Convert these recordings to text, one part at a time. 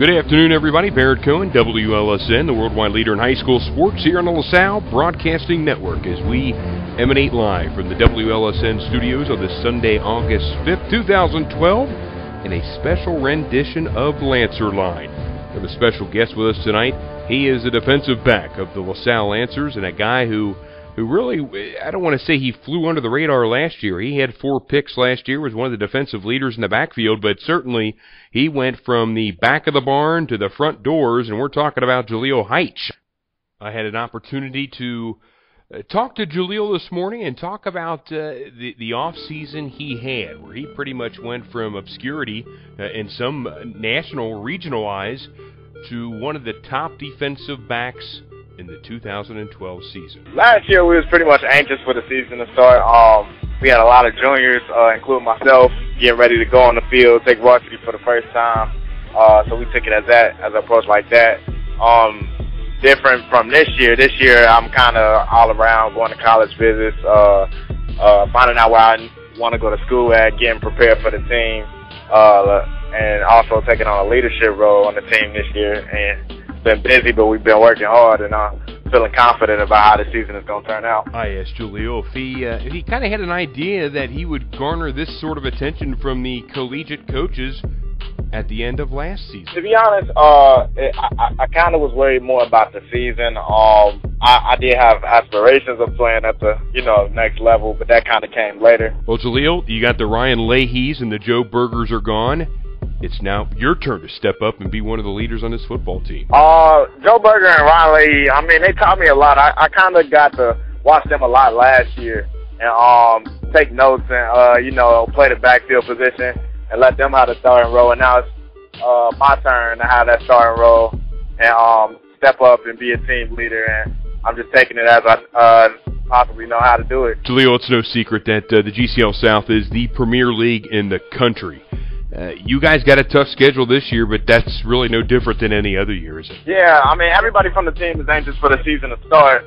Good afternoon, everybody. Barrett Cohen, WLSN, the worldwide leader in high school sports here on the LaSalle Broadcasting Network as we emanate live from the WLSN studios on this Sunday, August 5th, 2012, in a special rendition of Lancer Line. We have a special guest with us tonight. He is the defensive back of the LaSalle Lancers and a guy who really, I don't want to say he flew under the radar last year. He had 4 picks last year, was one of the defensive leaders in the backfield, but certainly he went from the back of the barn to the front doors, and we're talking about Jaleel Hytchye. I had an opportunity to talk to Jaleel this morning and talk about the off-season he had, where he pretty much went from obscurity in some national, regional eyes to one of the top defensive backs in the 2012 season. Last year we was pretty much anxious for the season to start. We had a lot of juniors, including myself, getting ready to go on the field, take varsity for the first time. So we took it as an approach like that. Different from this year. This year I'm kind of all around, going to college visits, finding out where I want to go to school at, getting prepared for the team, and also taking on a leadership role on the team this year. And been busy, but we've been working hard, and feeling confident about how the season is going to turn out. I asked Jaleel if he kind of had an idea that he would garner this sort of attention from the collegiate coaches at the end of last season. To be honest, I kind of was worried more about the season. I did have aspirations of playing at the next level, but that kind of came later. Well, Jaleel, you got the Ryan Leahys and the Joe Bergers are gone. It's now your turn to step up and be one of the leaders on this football team. Joe Berger and Ryan Leahy, I mean, they taught me a lot. I kind of got to watch them a lot last year and take notes and, play the backfield position and let them have the starting role. And now it's my turn to have that starting role and step up and be a team leader. And I'm just taking it as I possibly know how to do it. Jaleel, it's no secret that the GCL South is the premier league in the country. You guys got a tough schedule this year, but that's really no different than any other year, is it? Yeah, I mean, everybody from the team is anxious for the season to start.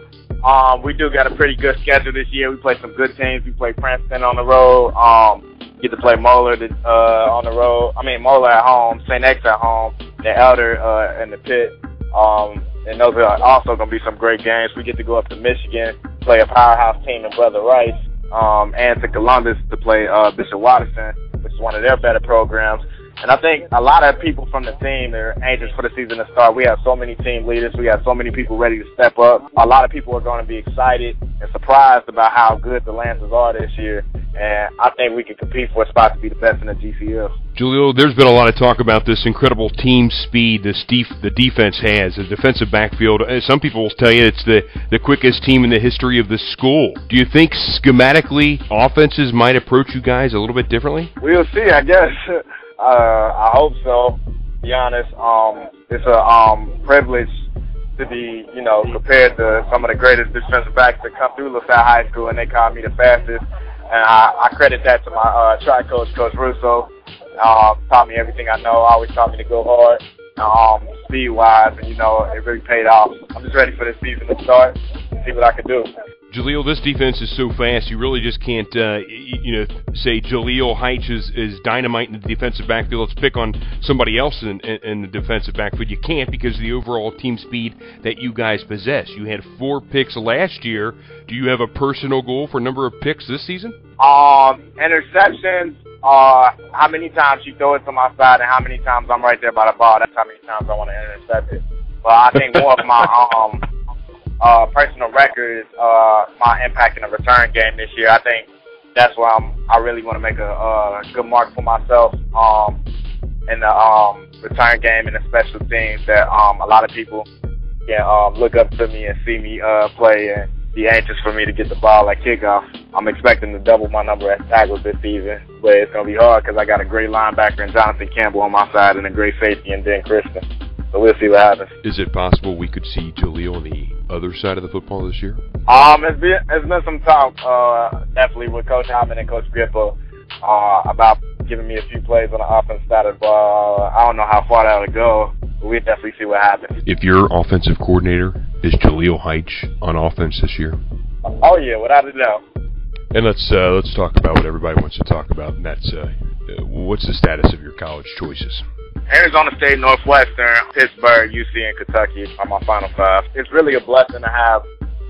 We do got a pretty good schedule this year. We play some good teams. We play Princeton on the road. Get to play Moeller on the road. I mean, Moeller at home, St. X at home, the Elder in the pit. And those are also going to be some great games. We get to go up to Michigan, play a powerhouse team in Brother Rice, and to Columbus to play Bishop Watterson, which is one of their better programs. And I think a lot of people from the team are anxious for the season to start. We have so many team leaders. We have so many people ready to step up. A lot of people are going to be excited and surprised about how good the Lancers are this year. And I think we can compete for a spot to be the best in the GCL. Jaleel, there's been a lot of talk about this incredible team speed the defense has, the defensive backfield. Some people will tell you it's the quickest team in the history of the school. Do you think schematically offenses might approach you guys a little bit differently? We'll see, I guess. I hope so, to be honest. It's a privilege to be, compared to some of the greatest defensive backs that come through LaSalle High School, and they call me the fastest. And I credit that to my track coach, Coach Russo. Taught me everything I know, always taught me to go hard, speed-wise, and, it really paid off. I'm just ready for this season to start and see what I can do. Jaleel, this defense is so fast, you really just can't, say Jaleel Hytchye is dynamite in the defensive backfield. Let's pick on somebody else in the defensive backfield. You can't because of the overall team speed that you guys possess. You had 4 picks last year. Do you have a personal goal for number of picks this season? Interceptions, how many times you throw it to my side and how many times I'm right there by the ball. That's how many times I want to intercept it. But I think more of my personal record is my impact in the return game this year. I think that's where I really want to make a good mark for myself in the return game and the special teams that a lot of people can look up to me and see me play and be anxious for me to get the ball at kickoff. I'm expecting to double my number at tackles this season, but it's going to be hard because I got a great linebacker in Jonathan Campbell on my side and a great safety in Dan Christian. So we'll see what happens. Is it possible we could see Jaleel on the other side of the football this year? It's been some talk, definitely with Coach Hyman and Coach Grippo, about giving me a few plays on the offense side of the ball. I don't know how far that'll go, but we'll definitely see what happens. If your offensive coordinator is Jaleel Hytchye on offense this year? Oh yeah, without a doubt. And let's talk about what everybody wants to talk about, and that's what's the status of your college choices? Arizona State, Northwestern, Pittsburgh, UC, and Kentucky are my final 5. It's really a blessing to have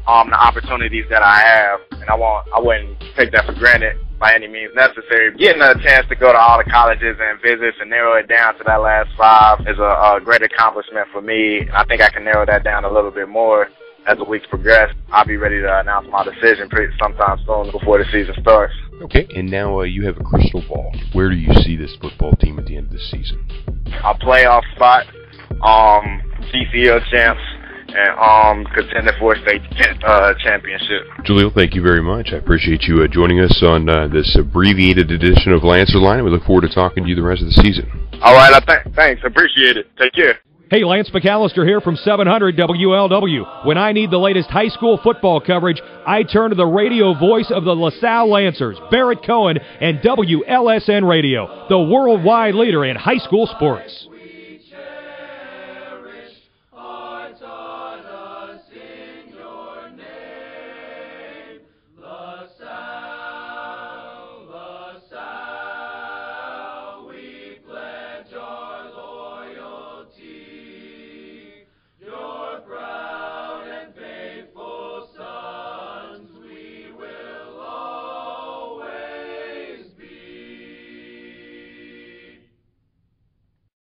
the opportunities that I have, and I wouldn't take that for granted by any means necessary. Getting a chance to go to all the colleges and visits and narrow it down to that last 5 is a great accomplishment for me, and I think I can narrow that down a little bit more as the weeks progress. I'll be ready to announce my decision sometime soon before the season starts. Okay, and now you have a crystal ball. Where do you see this football team at the end of the season? A playoff spot, GCL champs, and contender for a state championship. Jaleel, thank you very much. I appreciate you joining us on this abbreviated edition of Lancer's Line, and we look forward to talking to you the rest of the season. All right, thanks. Appreciate it. Take care. Hey, Lance McAllister here from 700 WLW. When I need the latest high school football coverage, I turn to the radio voice of the LaSalle Lancers, Barrett Cohen, and WLSN Radio, the worldwide leader in high school sports.